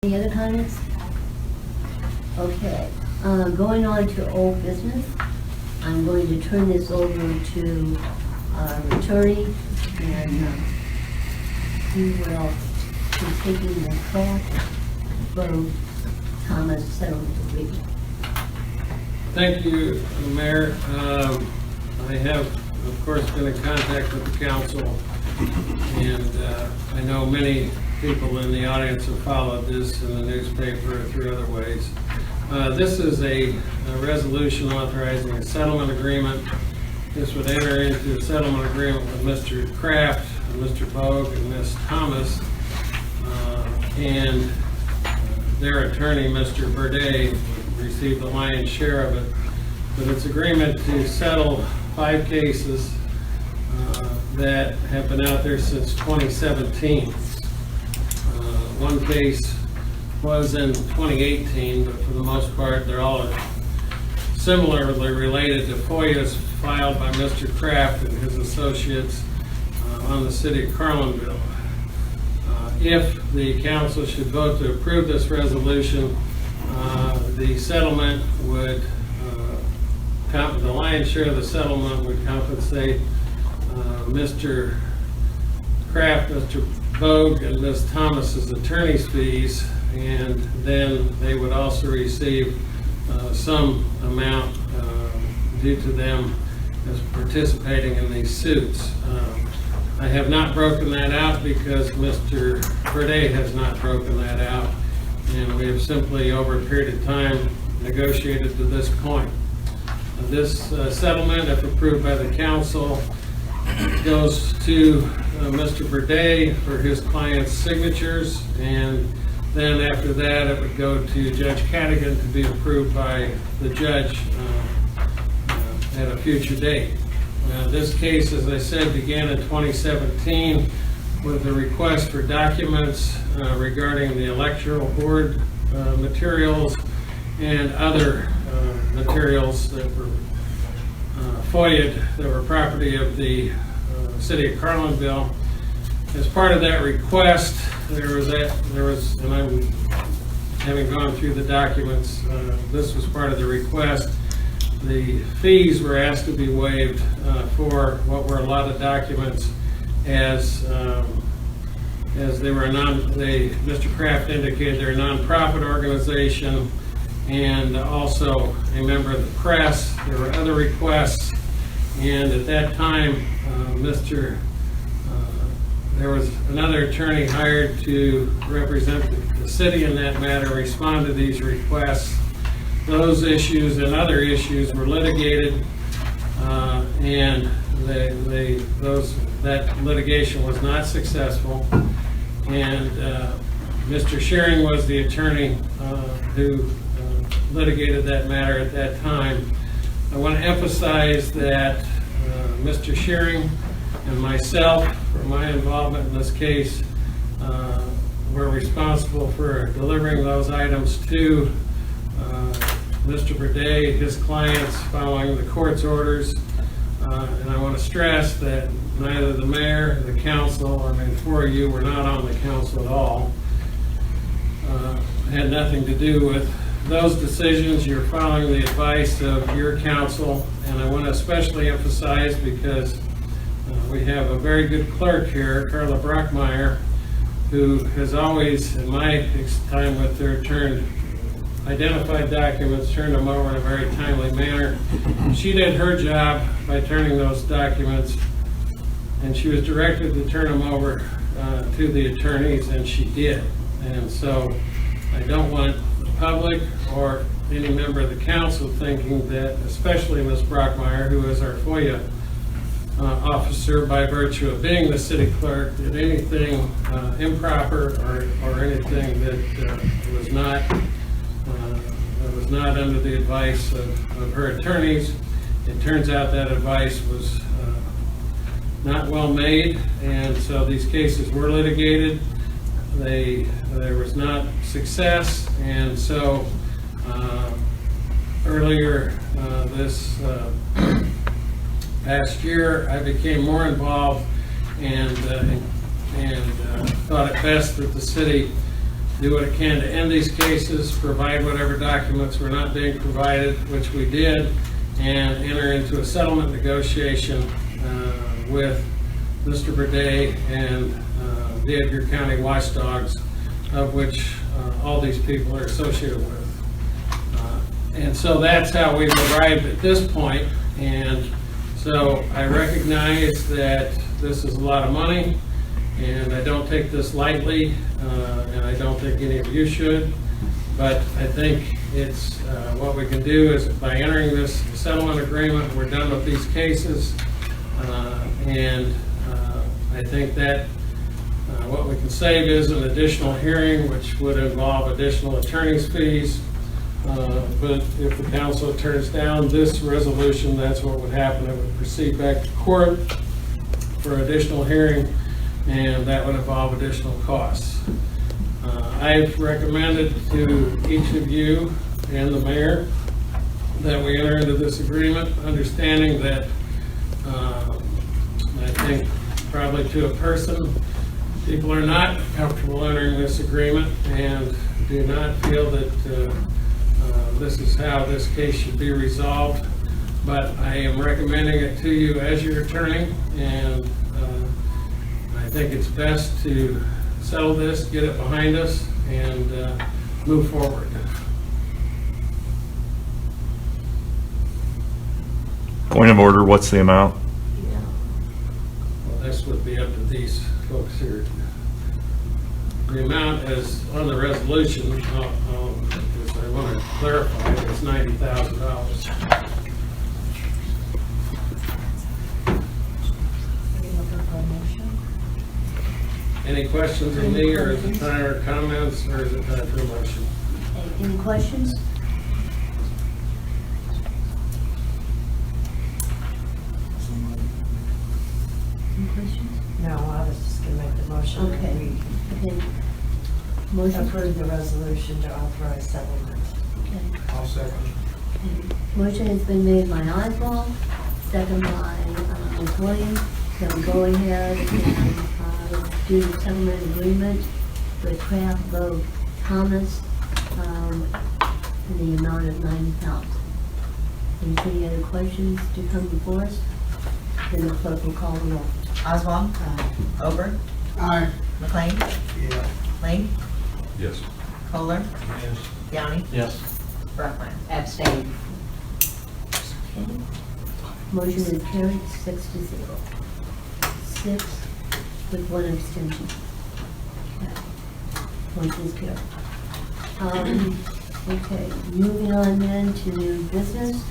Any other comments? Okay, going on to old business, I'm going to turn this over to our attorney, and he will be taking the Kraft Road Thomas settlement agreement. Thank you, Mayor. I have, of course, been in contact with the council, and I know many people in the audience have followed this in the newspaper or through other ways. This is a resolution authorizing a settlement agreement. This would enter into a settlement agreement with Mr. Kraft, Mr. Bogue, and Ms. Thomas, and their attorney, Mr. Verde, received the lion's share of it. But it's agreement to settle 5 cases that have been out there since 2017. One case was in 2018, but for the most part, they're all similarly related to FOIAs filed by Mr. Kraft and his associates on the city of Carlinville. If the council should vote to approve this resolution, the settlement would, the lion's share of the settlement would compensate Mr. Kraft, Mr. Bogue, and Ms. Thomas's attorney's fees, and then they would also receive some amount due to them as participating in these suits. I have not broken that out because Mr. Verde has not broken that out, and we have simply, over a period of time, negotiated to this point. This settlement, if approved by the council, goes to Mr. Verde for his client's signatures, and then after that it would go to Judge Cadigan to be approved by the judge at a future date. This case, as I said, began in 2017 with a request for documents regarding the electoral board materials and other materials that were FOIA'd that were property of the city of Carlinville. As part of that request, there was, and I'm having gone through the documents, this was part of the request. The fees were asked to be waived for what were a lot of documents, as they were Mr. Kraft indicated they're a nonprofit organization and also a member of the press. There were other requests, and at that time, there was another attorney hired to represent the city in that matter, respond to these requests. Those issues and other issues were litigated, and that litigation was not successful. And Mr. Shearing was the attorney who litigated that matter at that time. I want to emphasize that Mr. Shearing and myself, for my involvement in this case, were responsible for delivering those items to Mr. Verde, his clients, following the court's orders. And I want to stress that neither the mayor, the council, I mean, 4 of you were not on the council at all. Had nothing to do with those decisions. You're following the advice of your council, and I want to especially emphasize, because we have a very good clerk here, Carla Brockmeyer, who has always, in my time with her, identified documents, turned them over in a very timely manner. She did her job by turning those documents, and she was directed to turn them over to the attorneys, and she did. And so I don't want the public or any member of the council thinking that, especially Ms. Brockmeyer, who is our FOIA officer by virtue of being the city clerk, did anything improper or anything that was not under the advice of her attorneys. It turns out that advice was not well made, and so these cases were litigated. There was not success, and so earlier this past year I became more involved and thought it best that the city do what it can to end these cases, provide whatever documents were not being provided, which we did, and enter into a settlement negotiation with Mr. Burdett and the Edgar County Watchdogs, of which all these people are associated with. And so that's how we've arrived at this point. And so I recognize that this is a lot of money, and I don't take this lightly, and I don't think any of you should. But I think it's what we can do is by entering this settlement agreement, we're done with these cases. And I think that what we can save is an additional hearing, which would involve additional attorney's fees. But if the council turns down this resolution, that's what would happen. It would proceed back to court for additional hearing, and that would involve additional costs. I've recommended to each of you and the mayor that we enter into this agreement, understanding that I think probably to a person, people are not comfortable entering this agreement and do not feel that this is how this case should be resolved. But I am recommending it to you as your attorney, and I think it's best to settle this, get it behind us, and move forward. Point of order, what's the amount? Well, this would be up to these folks here. The amount is on the resolution, because I want to clarify, it's $90,000. Any questions of me, or is it time for comments, or is it time for a motion? Any questions? Any questions? No, I was just gonna make the motion. that Okay. we Okay. Motion for approve the resolution to authorize settlement. okay. I'll second. Motion has been made by Oswald, second by Ms. Williams, that we go ahead and do the settlement agreement with Kraft, Vogt, Thomas, in the amount of $90,000. Any other questions to come before us? Then the clerk will call the roll. Oswald. Ober. Aye. McLean. Yeah. Lee. Yes. Kohler. Yes. Downey. Yes. Brockmeyer. Abstain. Okay. Motion is carried 6-0. 6 with 1 abstention. Okay. Motion is carried. Okay, moving on then to new business.